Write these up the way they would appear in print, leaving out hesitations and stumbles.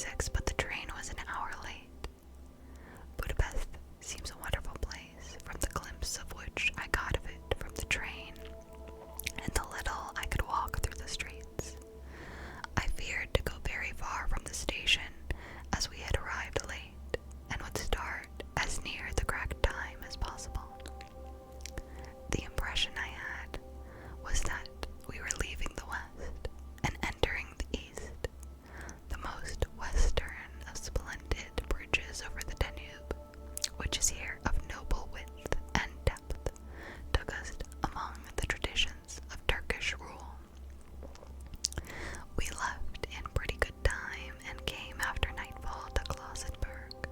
6, but the train was an hour late. Budapest seems a wonderful place, from the glimpse of which I got of it from the train, and the little I could walk through the streets. I feared to go very far from the station, as we had arrived late, and would start as near the correct time as possible. The impression I had was that we were leaving the west and entering the east. The most western of splendid bridges over the Danube, which is here of noble width and depth, took us among the traditions of Turkish rule. We left in pretty good time and came after nightfall to Klausenburg.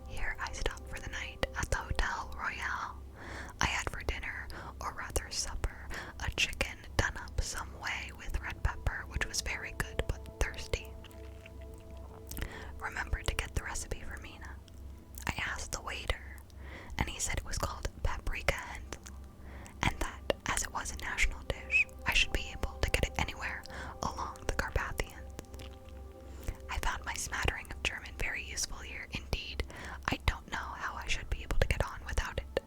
Here I stopped for the night at the Hotel Royal. I had for dinner, or rather supper, a chicken done up some way with red pepper, which was very good but thirsty. Remember to get the recipe for Mina. I asked the waiter, and he said it was called paprika Händel, and that, as it was a national dish, I should be able to get it anywhere along the Carpathians. I found my smattering of German very useful here. Indeed, I don't know how I should be able to get on without it.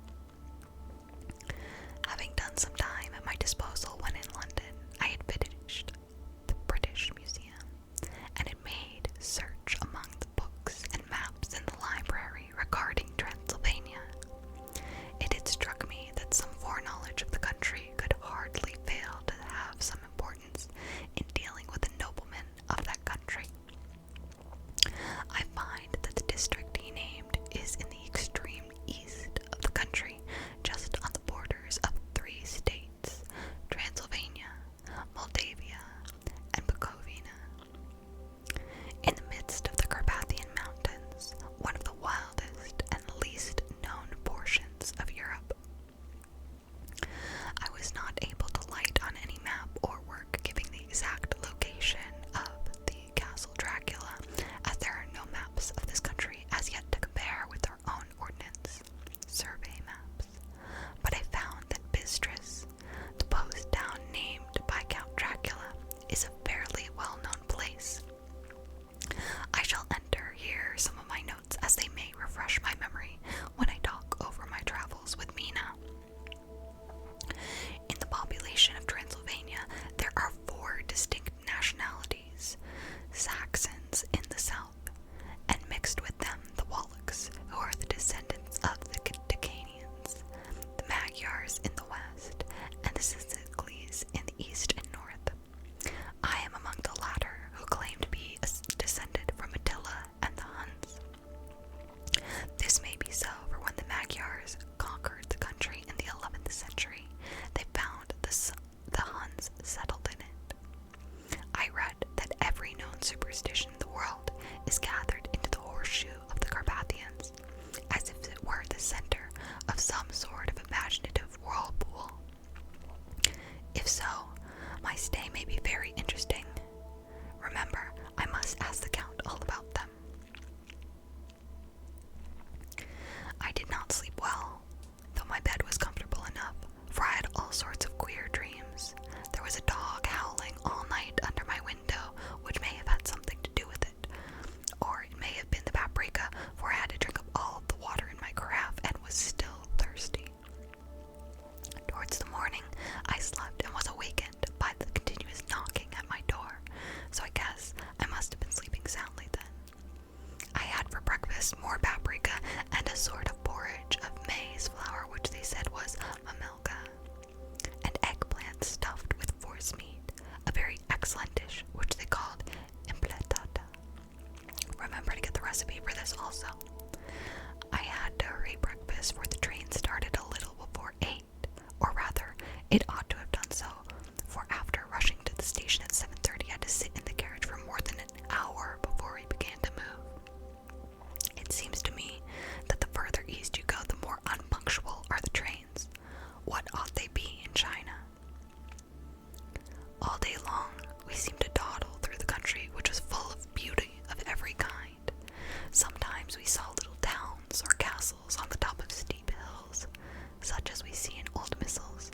Having done some time at my disposal when in London, I had finished the British Museum, and had made search among the books and maps in the library regarding Transylvania. It had struck me that some foreknowledge of the country could hardly fail to have some importance in dealing with the noblemen of that country. I find that the district he named is in the extreme east of the country, just on the borders of 3 states, Transylvania, Moldavia, and Bukovina. In the midst of the Carpathian Mountains, one of the wildest and least known portions of Europe. I was not able to light on any map or work giving the exact location of the Castle Dracula, as there are no maps of this country as yet to compare with our own ordnance survey maps. But I found that Bistris, the post town named by Count Dracula, is a fairly well-known place. I shall enter here some of my notes, as they may refresh my memory when I talk over my travels with Mina. In the population of Transylvania, there are 4 distinct nationalities: Saxons in the south, and mixed with them the Wallachs, who are the descendants of the Decanians, the Magyars in the west, and the Sicilies in the east and north. I am among the latter, who claim to be descended from Attila and the Huns. This may be so, for when the Magyars conquered the country in the 11th century, they found the Huns settled in it. I read that every known superstition in the world is gathered into the horseshoe of the Carpathians, as if it were the center of some sort of imaginative whirlpool. If so, my stay may be very interesting. Remember, I must ask the Count all about them. I did not sleep well, though my bed was comfortable enough, for I had all sorts of queer dreams. There was a dog howling all night under my window, which may have had something to do with it. Or it may have been the paprika, for I had to drink up all the water in my carafe and was still thirsty. Towards the morning, I slept and was awakened by the continuous knocking at my door, so I guess I must have been sleeping soundly then. I had for breakfast more paprika and a sort of porridge of maize flour, which they said was mamelka, and eggplant stuffed with forcemeat, a very excellent dish which they called impletata. Remember to get the recipe for this also. I had to hurry breakfast, for the train started a little before 8, or rather, it ought to have done so, for after rushing to the station at 7:30, I had to sit in the carriage for more than an hour before we began to move. It seems to me that the further east you go, the more unpunctual are the trains. What ought they be in China? All day long, we seemed to dawdle through the country, which was full of beauty of every kind. Sometimes we saw little towns or castles on the top of steep hills, such as we see in old missals.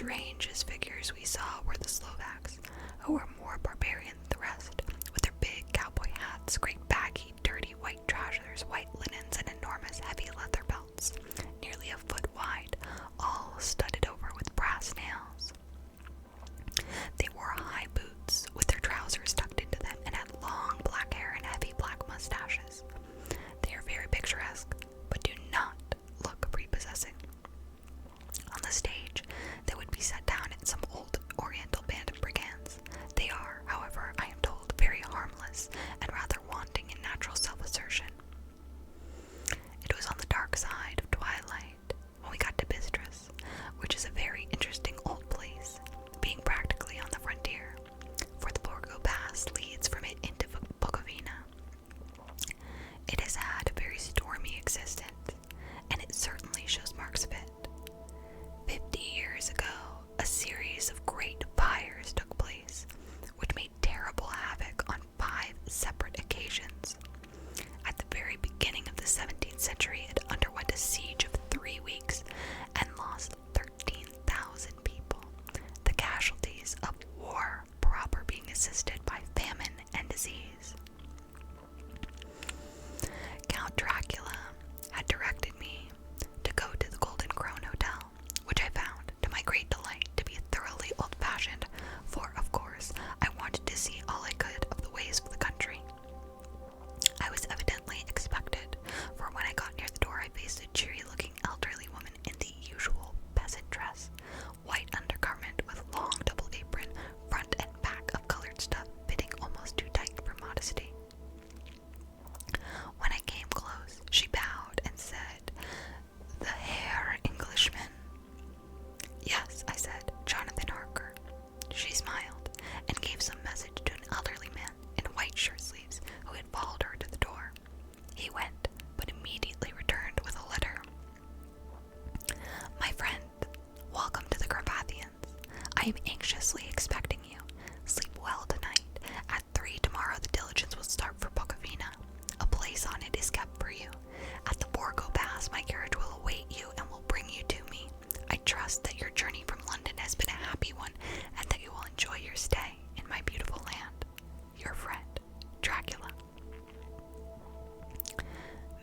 strangest figures we saw were the Slovaks, who were more barbarian than the rest, with their big cowboy hats, great baggy, dirty white trousers, white linens, and enormous heavy leather belts, nearly a foot wide, all studded over with brass nails. They wore high boots, with their trousers tucked into them, and had long black hair and heavy black mustaches. They are very picturesque, but do not look prepossessing. On the stage, they would be set down in some old Oriental band of brigands. They are, however, I am told, very harmless and rather wanting in natural self-assertion. It was on the dark side of twilight when we got to Bistris, which is a very interesting old place, being practically on the frontier, for the Borgo Pass leads from it into Bukovina. It has had a very stormy existence, and it certainly shows marks of it. 50 years ago, a series of great fires took place, which made terrible havoc on 5 separate occasions. At the very beginning of the 17th century, it underwent a siege of 3 weeks and lost 13,000 people, the casualties of war proper being assisted by famine and disease. Count Dracula had directed me to go to the Golden Crown Hotel, which I found, to my great delight, to be thoroughly old-fashioned, for, of course, I wanted to see all I could of the ways of the country. I was evidently expected, for when I got near the door I faced a cheery-looking elderly woman in the usual peasant dress, white undergarment with long double apron, front and back of colored stuff fitting almost too tight for modesty. When I came close, she bowed and said, "The Herr Englishman." "Yes," I said, "Jonathan Harker." She smiled and gave some message to an elderly man in white shirt sleeves who had followed her to the door. He went, but immediately returned with a letter. "My friend, welcome to the Carpathians. I am anxiously expecting you. Sleep well tonight. At 3 tomorrow the diligence will start for Bukovina. A place on it is kept for you. At the Borgo Pass my carriage will await you and will bring you to me. I trust that your journey from London has been a happy one, and that you will enjoy your stay in my beautiful land. Your friend, Dracula."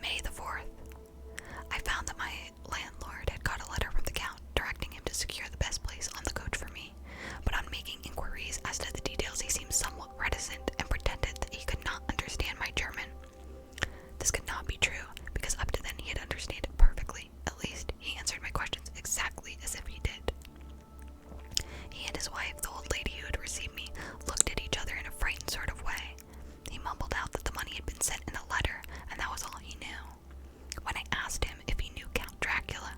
May the 4th. I found that my landlord had got a letter from the Count directing him to secure the best place on the coach for me, but on making inquiries as to the details he seemed somewhat reticent and pretended that he could not understand my German. This could not be true, because up to then he had understood it perfectly. At least, he answered my questions exactly as if he did. He and his wife, the old lady who had received me, looked at each other in a frightened sort of way. He mumbled out that the money had been sent in a letter, and that was all he knew. When I asked him if he knew Count Dracula,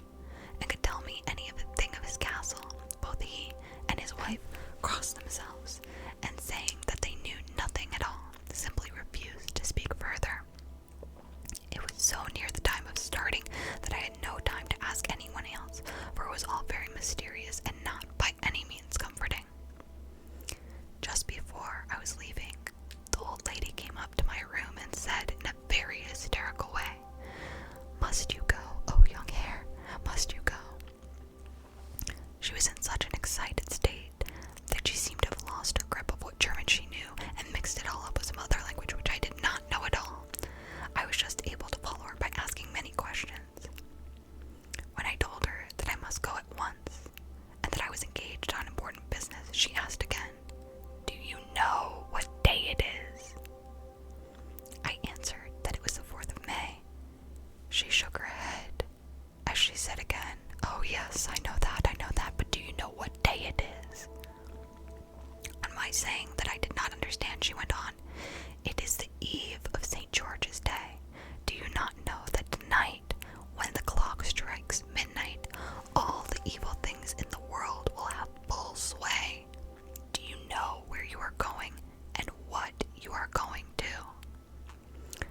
and could tell me anything of his castle, both he and his wife crossed themselves, and saying that they knew nothing at all, simply refused to speak further. It was so near the time of starting that I had no time to ask anyone else, for it was all very mysterious and not by any means comforting. Just before I was leaving, the old lady came up to my room and said in a very hysterical way, "Must you go, oh young Herr? Must you go?" She was in such an excited state that she seemed to have lost her grip of what German she knew and mixed it all up with some other language which I did not know at all. I was just able to follow her by asking many questions. When I told her that I must go at once, and that I was engaged on important business, she asked again, "Do you know what day it is?" I answered that it was the 4th of May. She shook her head as she said again, "Oh yes, I know that, but do you know what day it is?" On my saying that I did not understand, she went on, "It is the eve of St. George's Day. Do you not know that tonight, when the clock strikes midnight, all the evil things in the world will have full sway? Do you know where you are going and what you are going to?"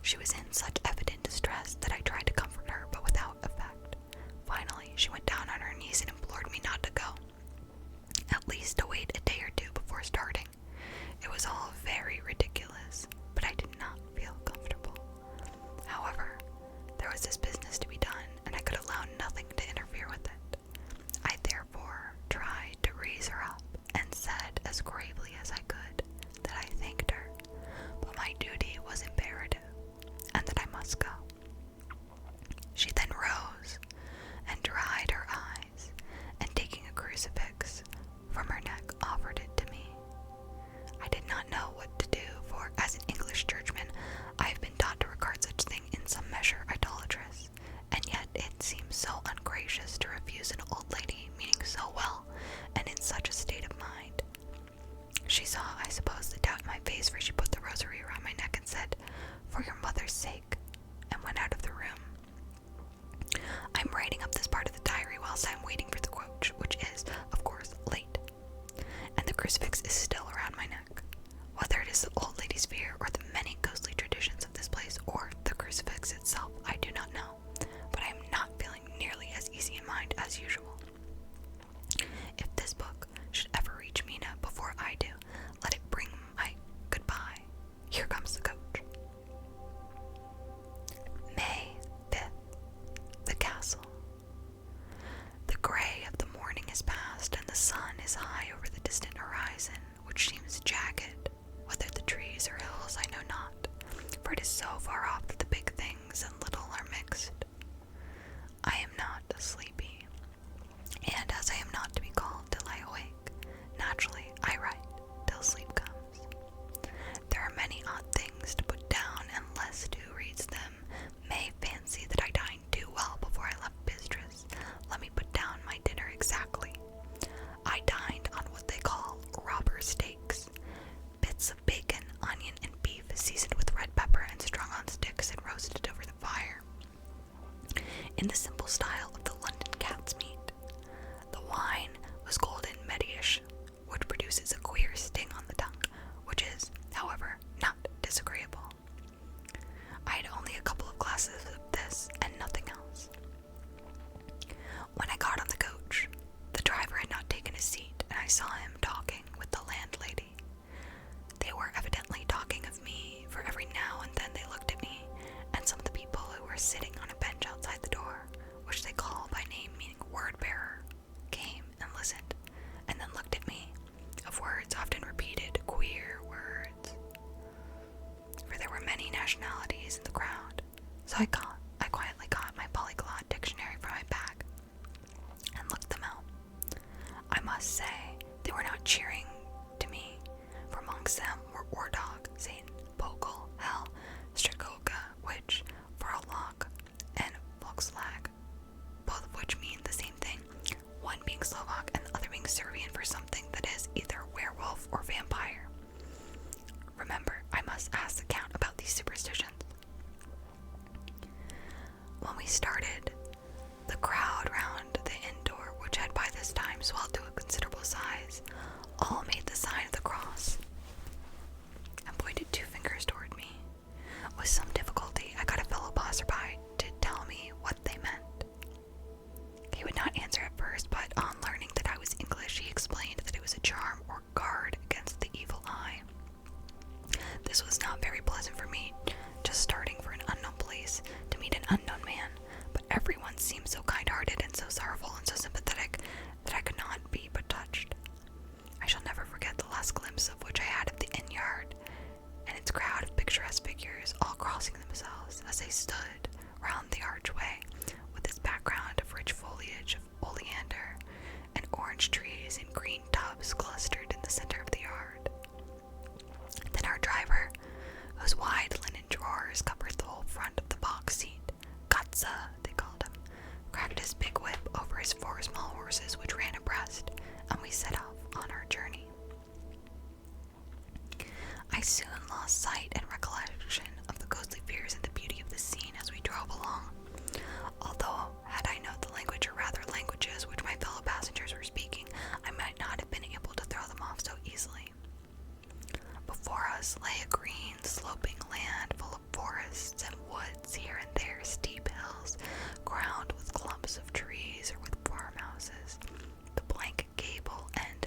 She was in such evident distress that I tried to comfort her, but without effect. Finally, she went down on her knees and implored me not to go, at least to wait a day or two before starting. It was all very ridiculous. gracious to refuse an old lady meaning so well and in such a state of mind. She saw, I suppose, the doubt in my face, for she put the rosary around my neck and said, "For your mother's sake," and went out of the room. I'm writing up this part of the diary whilst I'm waiting for the coach, which is, of course, late, and the crucifix is still around my neck. Whether it is the old lady's fear or the many ghostly traditions of this place or the crucifix itself, I do not know, but I am not feeling nearly as easy in mind as usual. If this book should ever reach Mina before I do, let it bring my goodbye. Here comes the coach. May 5th. The castle. The gray of the morning is past, and the sun is high over the distant horizon, which seems jagged. Whether the trees or hills, I know not, for it is so far off that the big things and little are mixed. I am not sleepy, and as I am not to be called till I awake, naturally I write till sleep comes. There are many odd things to put down, and lest who reads them may fancy that I dined too well before I left Bistris, let me put down my dinner exactly. I dined on what they call robber steaks, bits of bacon, onion, and beef seasoned with red pepper and strung on sticks and roasted over the fire, in the simple style of the London cat's meat. The wine was golden Mediish, which produces a queer sting on the tongue, which is, however, not disagreeable. I had only a couple of glasses of this and nothing else. When I got on the coach, the driver had not taken his seat, and I saw him talking with the landlady. They were evidently talking of me, for every now and then they looked at me, and some of the people who were sitting on a bench outside the door, which they call by name meaning word-bearer, came and listened, and then looked at me, of words often repeated, queer words. For there were many nationalities in the crowd, so I quietly got my polyglot dictionary from my bag, and looked them out. I must say, they were not cheering to me, for amongst them were Ordog, Satan, Bogle, Hell, Strikoka, which, for a lock, and Volkslag, both of which mean the same thing, one being Slovak and the other being Serbian for something that is either werewolf or vampire. Remember, I must ask the Count about these superstitions. When we started, the crowd round the inn door, which had by this time swelled to a considerable size, all made the sign of the cross and pointed 2 fingers toward me. With some difficulty, I got a fellow passerby to tell me what they meant. He would not answer at first, but on learning that I was English, he explained that it was a charm or guard against the evil eye. This was not very pleasant for me, just starting for an unknown place to meet an unknown man, but everyone seemed so kind-hearted and so sorrowful and so sympathetic that I could not be but touched. I shall never forget the last glimpse of which I had of the inn yard, and its crowd of picturesque figures all crossing themselves as they stood round the archway, with its background of rich foliage of oleander and orange trees in green tubs clustered in the center of the yard. Then our driver, whose wide linen drawers covered the whole front of the box seat, Katza, they called him, cracked his big whip over his 4 small horses which ran abreast, and we set off on our journey. I soon lost sight and recollection of the ghostly fears and the beauty of the scene as we drove along, although had I known the language, or rather languages, which my fellow passengers were speaking, I might not have been able to throw them off so easily. Before us lay a green, sloping land full of forests and woods, here and there steep hills, crowned with clumps of trees or with farmhouses, the blank gable end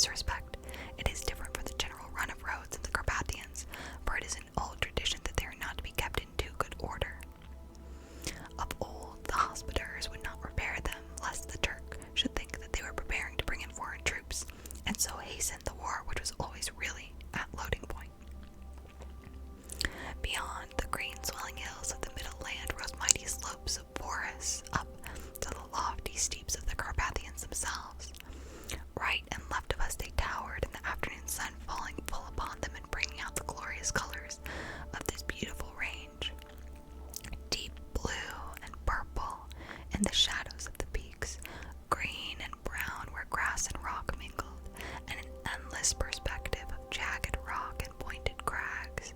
this respect, it is different from the general run of roads in the Carpathians, for it is an old tradition that they are not to be kept in too good order. Of old, the hospitallers would not repair them, lest the Turk should think that they were preparing to bring in foreign troops, and so hasten the war which was always really at loading point. Beyond the green swelling hills of the middle land rose mighty slopes of forests up to the lofty steeps of the Carpathians themselves. Right and left of us they towered, and the afternoon sun falling full upon them and bringing out the glorious colors of this beautiful range. Deep blue and purple in the shadows of the peaks, green and brown where grass and rock mingled, and an endless perspective of jagged rock and pointed crags,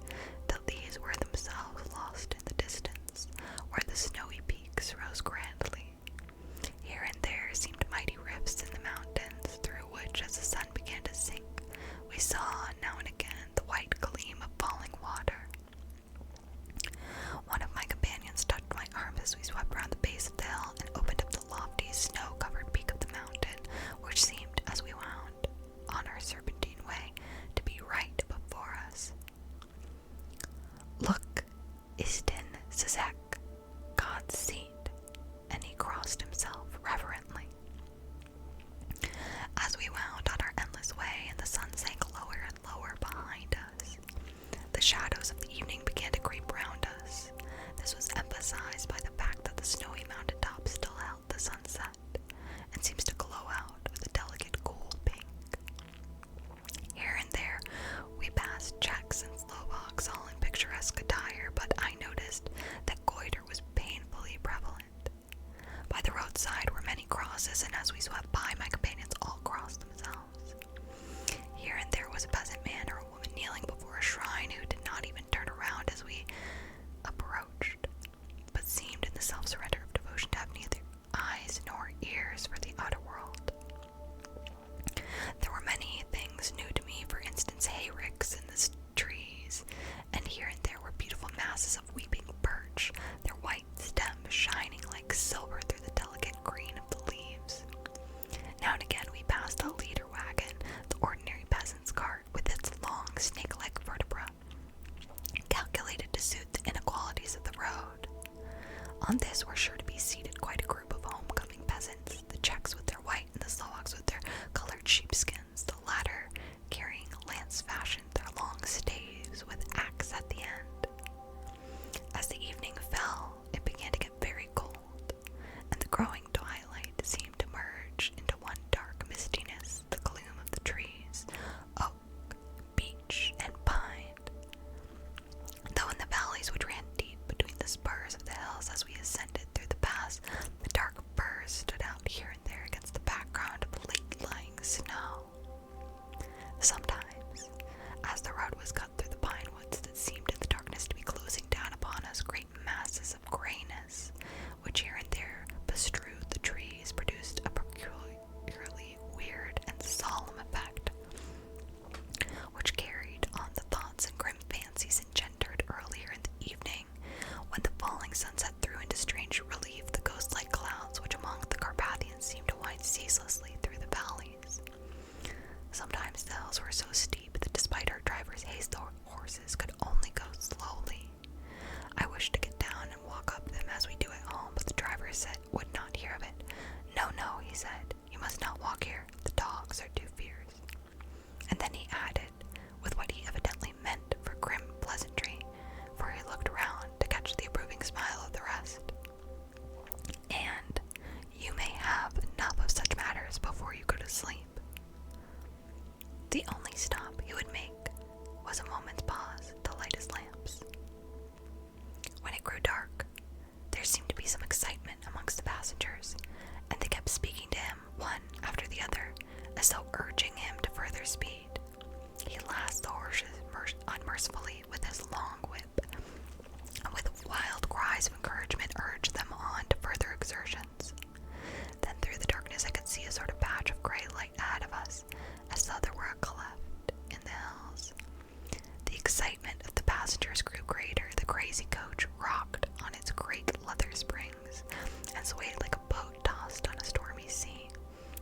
till these were themselves lost in the distance, where the snowy peaks rose grandly. Here and there seemed mighty rifts in the mountains, through which, as the sun began to sink, we saw now and again the white gleam of falling water. One of my companions touched my arm as we swept round the base of the hill and opened up the lofty, snow-covered peak of the mountain, which seemed, as we wound on our serpentine way, to be right before us. "Look, Istin Sisek, God's seat," and he crossed himself reverently. As we wound on our endless way and the sun sank lower and lower behind us, the shadows of the evening began to creep round us. This was emphasized by the fact that the snowy mountain top still held the sunset, and seems to glow out with a delicate cool pink. Here and there we passed Czechs and Slovaks, all in picturesque attire, but I noticed that goiter was painfully prevalent. By the roadside were many crosses, and as we swept by, my companions all crossed themselves. Here and there was a peasant man or a woman kneeling before a shrine who did not even turn around as we approached, but seemed in the self-surrender of devotion to have neither eyes nor ears for the outer world. There were many things new to me, for instance, hayricks in the trees, and here and there were beautiful masses of weeping birch, their white stems shining like silver through the delicate green of the leaves. Now and again we passed a leader wagon, the ordinary peasant's cart, with its long snake-like vertebra, calculated to suit the inequalities of the road. On this were sure to be seated quite a group of homecoming peasants, the Czechs with their white and the Slovaks with their colored sheepskins, the latter carrying lance-fashion their long staves with axe at the end. As the evening fell, it began to get very cold, and the growing twilight seemed to merge into one dark mistiness, the gloom of the trees, oak, beech, and pine. Though in the valleys which ran deep between the spurs of the hills as we ascended through the pass, the dark firs stood out here and there against the background of late-lying snow. Sometimes, as the road was cut through the pine woods that seemed in the darkness to be closing down upon us, great masses of grayness, which here and there bestrewed the trees, produced a peculiarly weird and solemn effect, which carried on the thoughts and grim fancies engendered earlier in the evening, when the falling sunset threw into strange relief the ghost-like clouds which among the Carpathians seemed to wind ceaselessly through the valleys. Sometimes the hills were so steep that despite our driver's haste the horses could only go slowly. I wished to get down and walk up them as we do at home, but the driver would not hear of it. No, he said, "you must not walk here. The dogs are too fierce." And then he added, with what he evidently meant for grim pleasantry, for he looked round to catch the approving smile of the rest, "And you may have enough of such matters before you go to sleep." The only stop he would make was a moment's pause to light his lamps. When it grew dark, there seemed to be some excitement amongst the passengers, and they kept speaking to him, one after the other, as though urging him to further speed. He lashed the horses unmercifully with his long whip, and with wild cries of encouragement urged them on to further exertions. Then through the darkness I could see a sort of patch of gray light ahead of us, as though there were a cleft in the hills. The excitement of the passengers grew greater. The crazy coach rocked on its great leather springs, and swayed like a boat tossed on a stormy sea.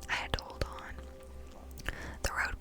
I had to hold on. The road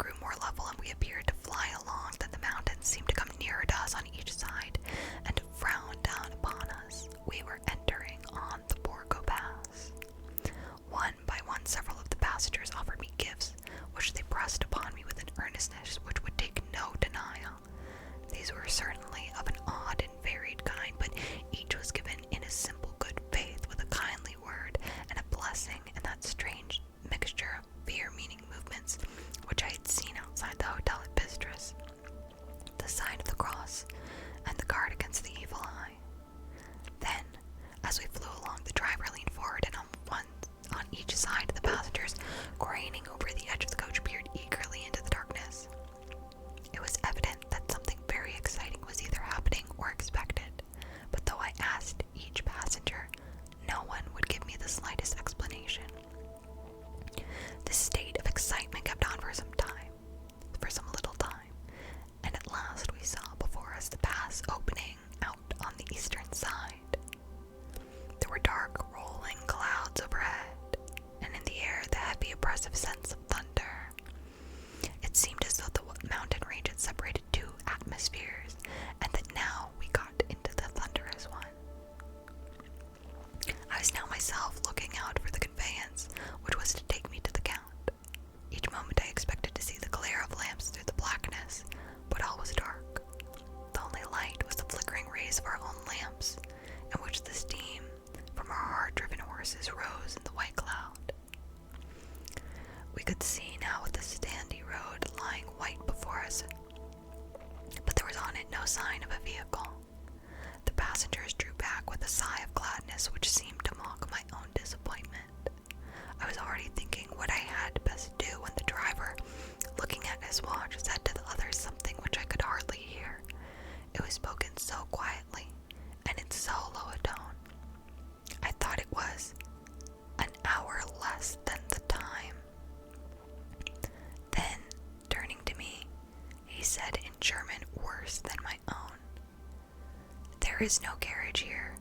no sign of a vehicle. The passengers drew back with a sigh of gladness which seemed to mock my own disappointment. I was already thinking what I had best do when the driver, looking at his watch, said to the others something which I could hardly hear. It was spoken so quietly, and in so low a tone. I thought it was an hour less than the time. Then, turning to me, he said in German worse than my own, "There is no carriage here.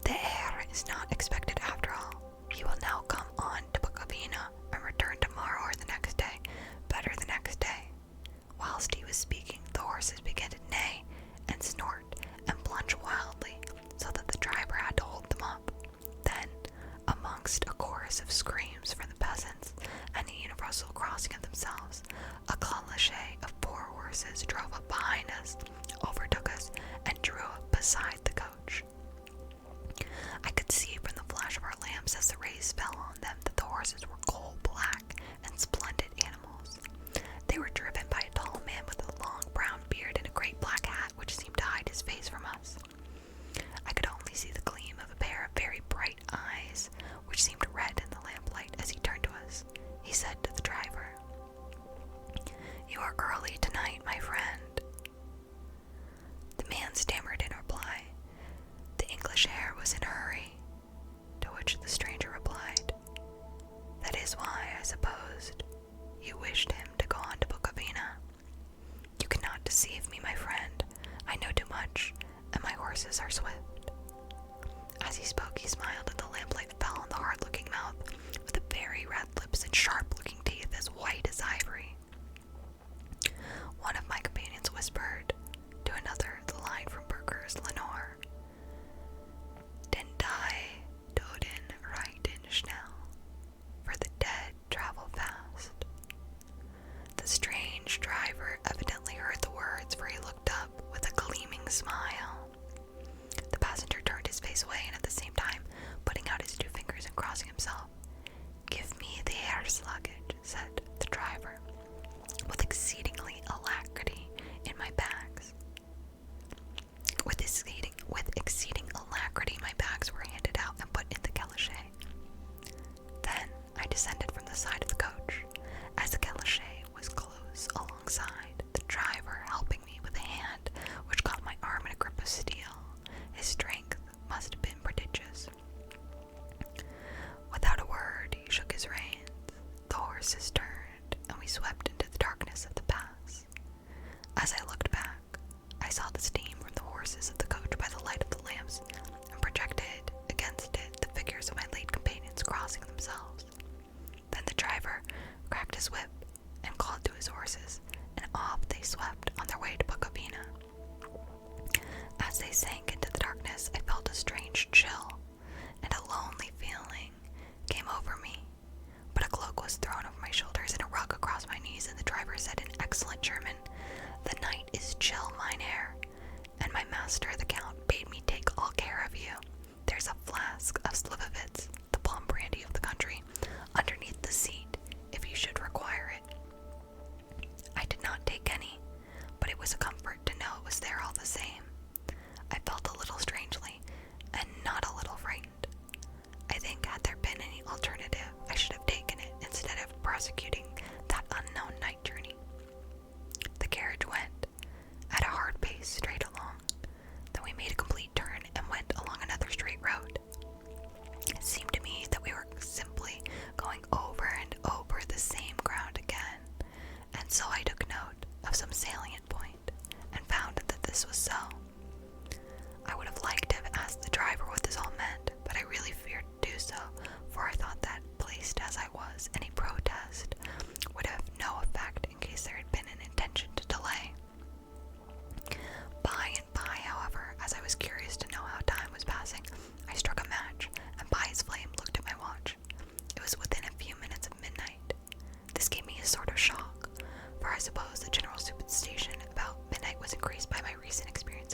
The heir is not expected after all. He will now come on to Bukovina and return tomorrow or the next day, better the next day." Whilst he was speaking, the horses began to neigh and snort and plunge wildly, so that the driver had to hold them up. Then, amongst a chorus of screams from the peasants and the universal crossing of themselves, a caleche of 4 horses drove up behind us, overtook us, and drew up beside the coach. I could see from the flash of our lamps as the rays fell on them that the horses were coal-black and splendid animals. They were driven by a tall man with a long brown beard and a great black hat which seemed to hide his face from us. I could only see the gleam of a pair of very bright eyes, which seemed red in the lamplight. As he turned to us, he said to the driver, "You are early tonight, my friend." The man stammered in reply. The English heir was in a hurry, to which the stranger replied, "That is why, I supposed, you wished him to go on to Bukovina. You cannot deceive me, my friend. I know too much, and my horses are swift." As he spoke, he smiled, and the lamplight fell on the hard-looking mouth, with very red lips and sharp-looking teeth as white as ivory. One of my companions whispered to another the line from Burger's Lenore, "Den die Toten reiten schnell," for the dead travel fast. The strange driver evidently heard the words, for he looked up with a gleaming smile. The passenger turned his face away, and at the same time putting out his 2 fingers and crossing himself, "Give me the heir's luggage," said the driver, with exceedingly alacrity in my bags. With exceeding alacrity, my bags were handed out and put in the caleche. Then I descended from the side of the coach. As the caleche was close alongside, the driver helping me with a hand which caught my arm in a grip of steel. His strength must have been prodigious. Without a word, he shook his reins. The horses turned, and we swept into the darkness of the pass. As I looked back, I saw the steam from the horses of the coach by the light of the lamps, and projected against it the figures of my late companions crossing themselves. Then the driver cracked his whip and called to his horses, and off they swept on their way to Bukovina. As they sank into the darkness, I felt a strange chill, and a lonely feeling came over me. But a cloak was thrown over my shoulders and a rug across my knees, and the driver said in excellent German, "The night is chill, mein Herr, and my master the Count bade me take all care of you. There's a flask of Slivovitz, the plum brandy of the country, underneath the seat, if you should require it." I did not take any, but it was a comfort to know it was there all the same. I felt a little strangely, and not a little frightened. I think had there been any alternative, I should have taken it instead of prosecuting that unknown night journey. The carriage went at a hard pace straight along. Then we made a complete turn and went along another straight road. It seemed to me that we were simply going over and over the same ground again, and so I took note of some salient point and found that this was so. I would have liked to have asked the driver what this all meant, but I really feared to do so, for I thought that, placed as I was, any protest would have no effect in case there had been an intention to delay. By and by, however, as I was curious to know how time was passing, I struck a match, and by its flame looked at my watch. It was within a few minutes of midnight. This gave me a sort of shock, for I suppose the general superstition about midnight was increased by my recent experience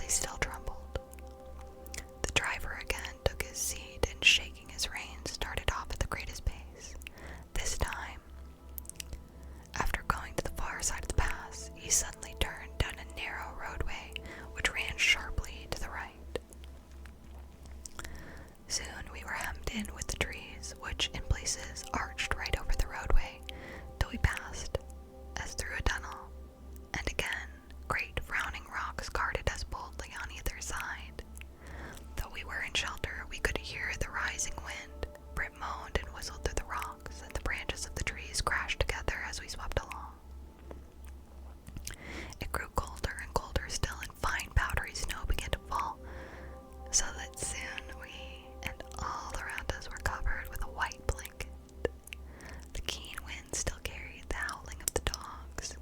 he still trembled. The driver again took his seat and, shaking his reins, started off at the greatest pace. This time, after going to the far side of the pass, he suddenly turned down a narrow roadway which ran sharply to the right. Soon we were hemmed in with the trees, which in places arched right over the roadway, till we passed as through a tunnel, and again great frowning rocks guarded us boldly on either side. Though we were in shelter, we could hear the rising wind, for it moaned and whistled through the rocks, and the branches of the trees crashed together as we swept along. It grew colder and colder still, and fine powdery snow began to fall, so that soon we and all around us were covered with a white blanket. The keen wind still carried the howling of the dogs,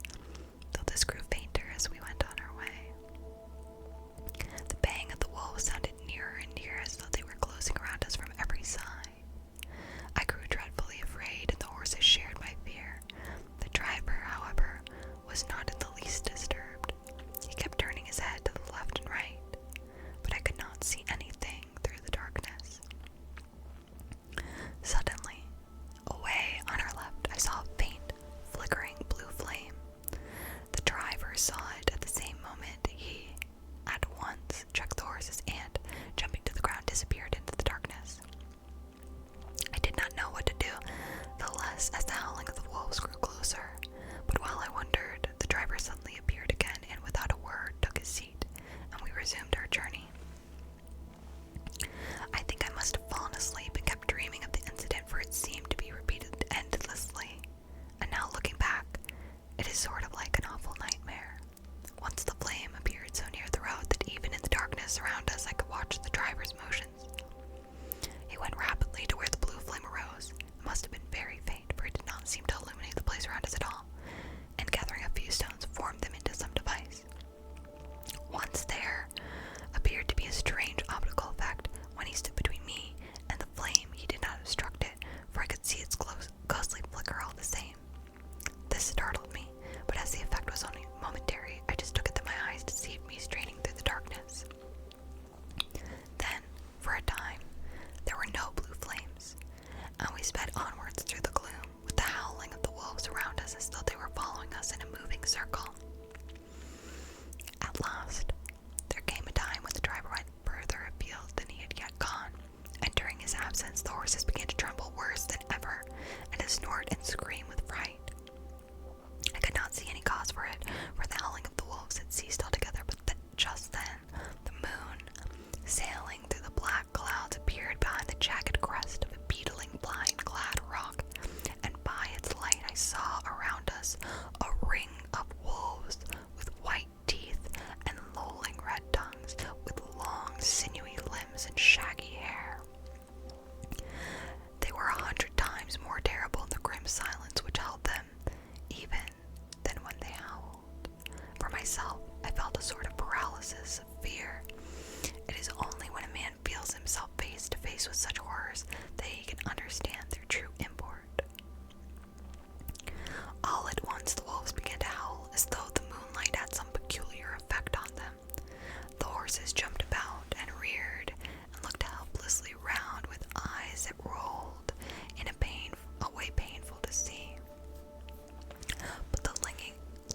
though this grew fainter as we went on our way. The baying of the wolves sounded nearer and nearer, as though they were closing around us from every side. I grew dreadfully afraid, and the horses shared my fear. The driver, however, was not in the least disturbed. He kept turning his head to the left and right, but I could not see anything through the darkness. Suddenly, away on our left, I saw a faint, flickering blue flame. The driver saw it at the same moment. He at once checked the horses and, jumping to the ground, disappeared into the darkness. I did not know what to do, the less as the howling of the wolves grew closer. But while I wondered, the driver suddenly appeared again and without a word took his seat, and we resumed our journey. I think I must have fallen asleep and kept dreaming of the incident, for it seemed to be repeated endlessly. And now looking back, it is sort of like an awful nightmare. Once the flame appeared so near the road that even in the darkness around us I could watch the driver's motions. He went rapidly to where the blue flame arose. It must have been very faint, for it did not seem to illuminate the place around us at all, and gathering a few stones formed them into some device. Once there appeared to be a strange optical effect. When he stood between me and the flame, he did not obstruct it, for I could see its ghostly flicker all the same. This startled me, but as the effect was only momentary, I just took it that my eyes deceived me, straining through the darkness. Then, for a time, there were no blue flames, and we sped onwards through the gloom, with the howling of the wolves around us as though they were following us in a moving circle. At last, there came a time when the driver went further afield than he had yet gone, and during his absence the horses began to tremble worse than ever, and to snort and scream with fright. I could not see any cause for it, for the howling of the wolves had ceased altogether, but just then the moon, sailing through the black clouds, appeared behind the jagged crest of a beetling, blind-clad rock, and by its light I saw around us a ring of wolves with white teeth and lolling red tongues, with long, sinewy limbs and shaggy hair. They were 100 times more terrible in the grim silence which held them, even than when they howled. For myself, I felt a sort of paralysis of fear. It is only when a man feels himself face to face with such horrors that he can understand their true import. All at once the wolves began to howl, as though the moonlight had some peculiar effect on them. The horses jumped about and reared, and looked helplessly round with eyes that rolled in a way painful to see. But the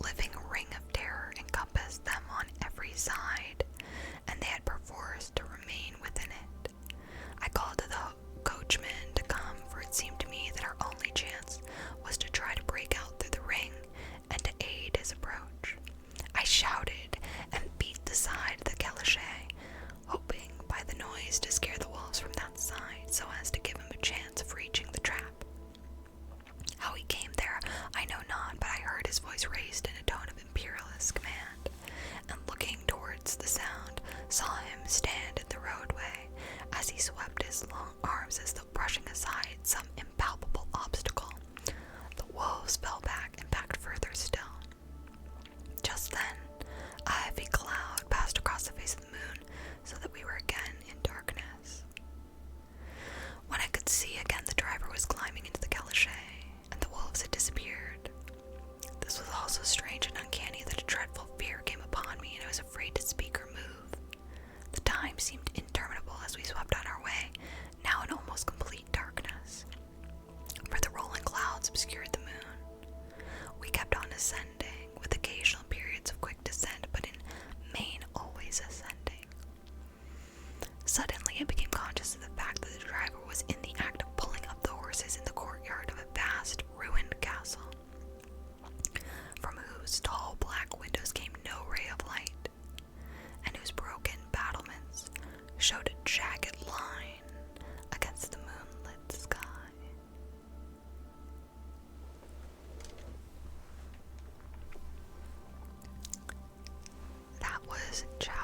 living ring of terror encompassed them on every side, and they had perforce to remain within it. I called to the coachman to come, for it seemed to me that our only chance was to try to break out through the ring and to aid his approach. I shouted and beat the side of the calichet, hoping by the noise to scare the wolves from that side, so as to give him a chance of reaching the trap. How he came there I know not, but I heard his voice raised in a tone of imperious command, and looking towards the sound, saw him stand in the roadway, as he swept his long arms as though brushing aside some impalpable obstacle. The wolves fell back and backed further still. Just then, a heavy cloud passed across the face of the moon, so that we were again in darkness. When I could see again, the driver was climbing into the calichet, and the wolves had disappeared. This was all so strange and uncanny that a dreadful fear came upon me, and I was afraid to speak or move. his chest.